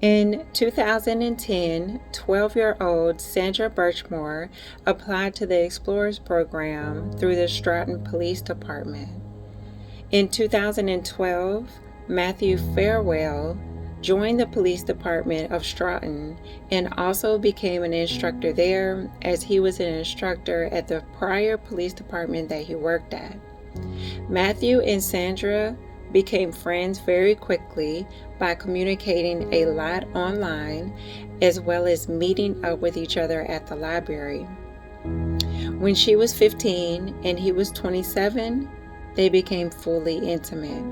In 2010, 12-year-old Sandra Birchmore applied to the Explorers program through the Stoughton Police Department. In 2012, Matthew Farwell joined the police department of Stoughton and also became an instructor there, as he was an instructor at the prior police department that he worked at. Matthew and Sandra became friends very quickly by communicating a lot online, as well as meeting up with each other at the library. When she was 15 and he was 27, they became fully intimate.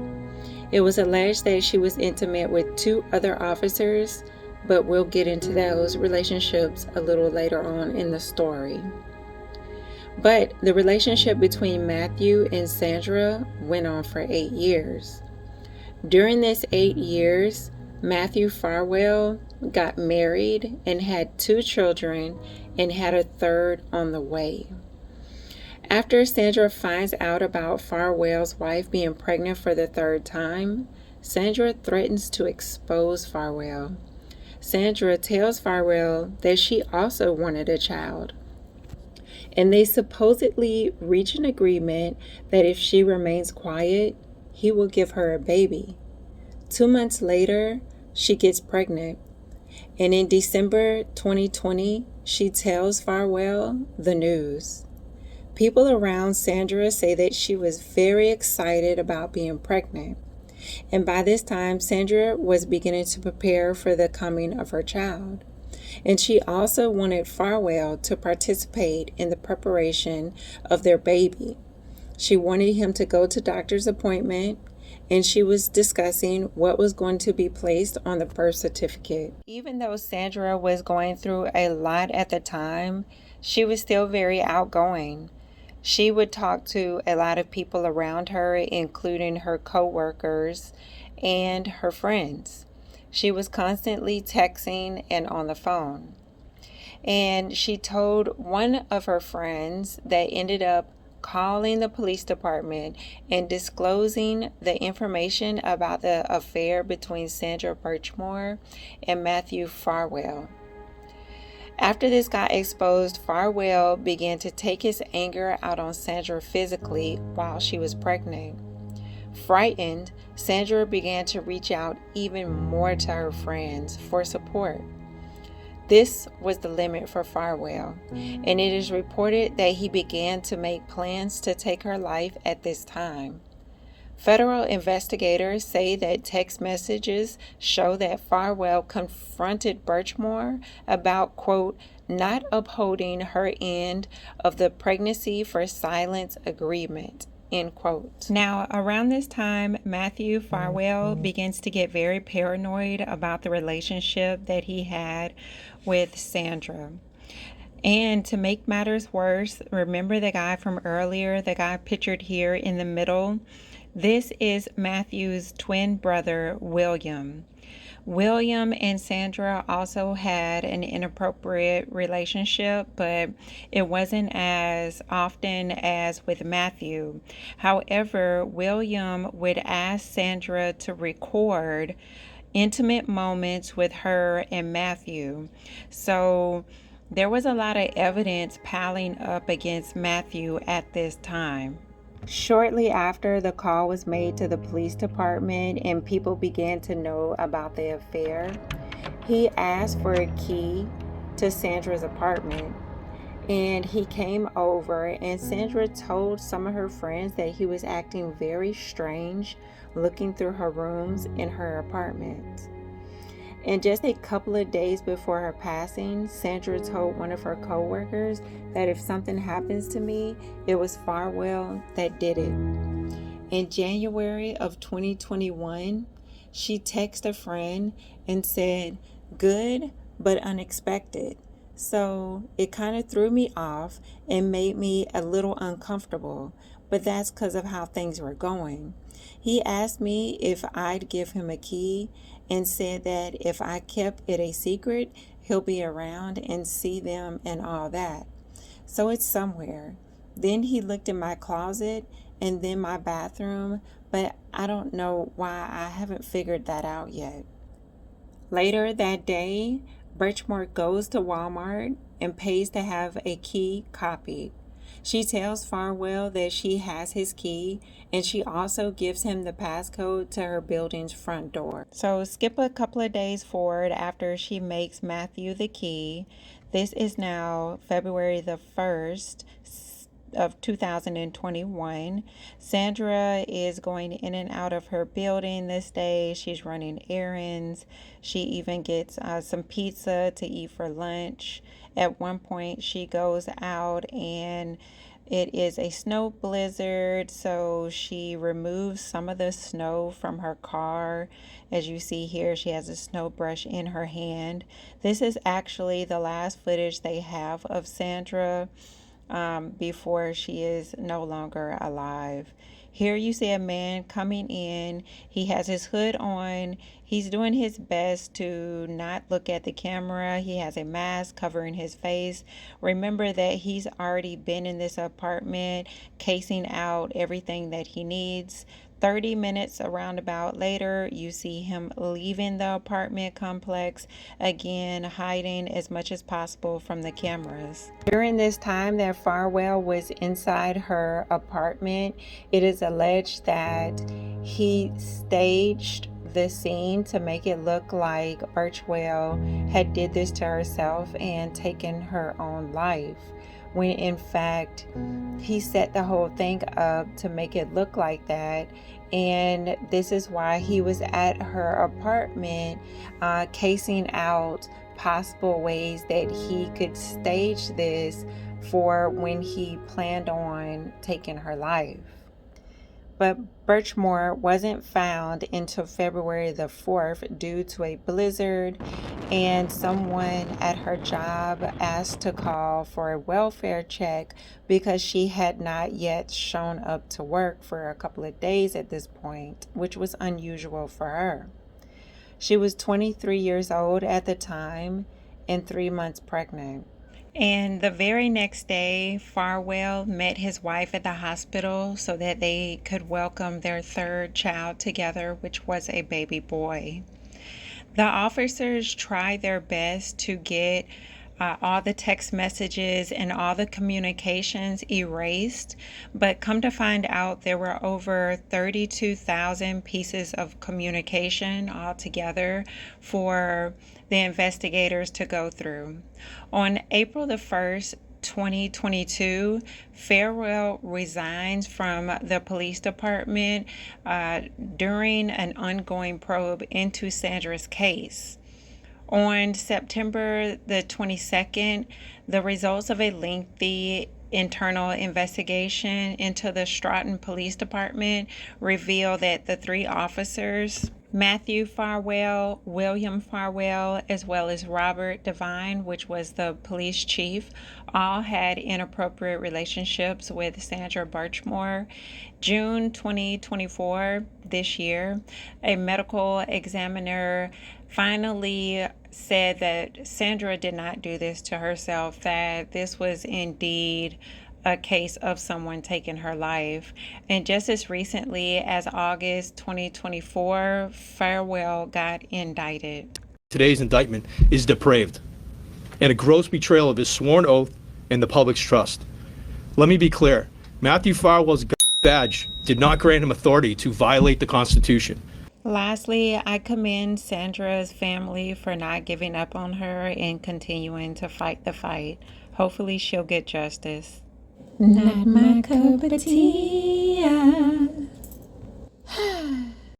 It was alleged that she was intimate with 2 other officers, but we'll get into those relationships a little later on in the story. But the relationship between Matthew and Sandra went on for 8 years. During this 8 years, Matthew Farwell got married and had 2 children and had a third on the way. After Sandra finds out about Farwell's wife being pregnant for the 3rd time, Sandra threatens to expose Farwell. Sandra tells Farwell that she also wanted a child, and they supposedly reach an agreement that if she remains quiet, he will give her a baby. 2 months later, she gets pregnant, and in December 2020, she tells Farwell the news. People around Sandra say that she was very excited about being pregnant, and by this time, Sandra was beginning to prepare for the coming of her child. And she also wanted Farwell to participate in the preparation of their baby. She wanted him to go to doctor's appointment, and she was discussing what was going to be placed on the birth certificate. Even though Sandra was going through a lot at the time, she was still very outgoing. She would talk to a lot of people around her, including her co-workers and her friends. She was constantly texting and on the phone. And she told one of her friends that ended up calling the police department and disclosing the information about the affair between Sandra Birchmore and Matthew Farwell. After this got exposed, Farwell began to take his anger out on Sandra physically while she was pregnant. Frightened, Sandra began to reach out even more to her friends for support. This was the limit for Farwell, and it is reported that he began to make plans to take her life at this time. Federal investigators say that text messages show that Farwell confronted Birchmore about, quote, not upholding her end of the pregnancy for silence agreement, end quote. Now, around this time, Matthew Farwell begins to get very paranoid about the relationship that he had with Sandra. And to make matters worse, remember the guy from earlier, the guy pictured here in the middle? This is Matthew's twin brother, William. William and Sandra also had an inappropriate relationship, but it wasn't as often as with Matthew. However, William would ask Sandra to record intimate moments with her and Matthew. So there was a lot of evidence piling up against Matthew at this time. Shortly after the call was made to the police department and people began to know about the affair, he asked for a key to Sandra's apartment, and he came over, and Sandra told some of her friends that he was acting very strange looking through her rooms in her apartment. And just a couple of days before her passing, Sandra told one of her co-workers that if something happens to me, it was Farwell that did it. In January of 2021, she texted a friend and said, "Good, but unexpected." So it kind of threw me off and made me a little uncomfortable, but that's because of how things were going. He asked me if I'd give him a key and said that if I kept it a secret, he'll be around and see them and all that. So it's somewhere. Then he looked in my closet and then my bathroom, but I don't know why. I haven't figured that out yet. Later that day, Birchmore goes to Walmart and pays to have a key copied. She tells Farwell that she has his key, and she also gives him the passcode to her building's front door. So skip a couple of days forward after she makes Matthew the key. This is now February the 1st of 2021. Sandra is going in and out of her building this day. She's running errands. She even gets some pizza to eat for lunch. At one point, she goes out and it is a snow blizzard, so she removes some of the snow from her car. As you see here, she has a snow brush in her hand. This is actually the last footage they have of Sandra before she is no longer alive. Here you see a man coming in. He has his hood on. He's doing his best to not look at the camera. He has a mask covering his face. Remember that he's already been in this apartment, casing out everything that he needs. 30 minutes roundabout later, you see him leaving the apartment complex, again hiding as much as possible from the cameras. During this time that Farwell was inside her apartment, it is alleged that he staged the scene to make it look like Birchwell had did this to herself and taken her own life, when in fact he set the whole thing up to make it look like that. And this is why he was at her apartment casing out possible ways that he could stage this for when he planned on taking her life. But Birchmore wasn't found until February the 4th due to a blizzard, and someone at her job asked to call for a welfare check because she had not yet shown up to work for a couple of days at this point, which was unusual for her. She was 23 years old at the time and 3 months pregnant. And the very next day, Farwell met his wife at the hospital so that they could welcome their third child together, which was a baby boy. The officers tried their best to get all the text messages and all the communications erased, but come to find out there were over 32,000 pieces of communication altogether for the investigators to go through. On April the 1st, 2022, Farwell resigns from the police department during an ongoing probe into Sandra's case. On September the 22nd, the results of a lengthy internal investigation into the Stoughton Police Department reveal that the three officers, Matthew Farwell, William Farwell, as well as Robert Devine, which was the police chief, all had inappropriate relationships with Sandra Birchmore. June 2024, this year, a medical examiner finally said that Sandra did not do this to herself, that this was indeed a case of someone taking her life. And just as recently as August 2024, Farwell got indicted. Today's indictment is depraved and a gross betrayal of his sworn oath and the public's trust. Let me be clear, Matthew Farwell's badge did not grant him authority to violate the Constitution. Lastly, I commend Sandra's family for not giving up on her and continuing to fight the fight. Hopefully she'll get justice. Not my cup of tea.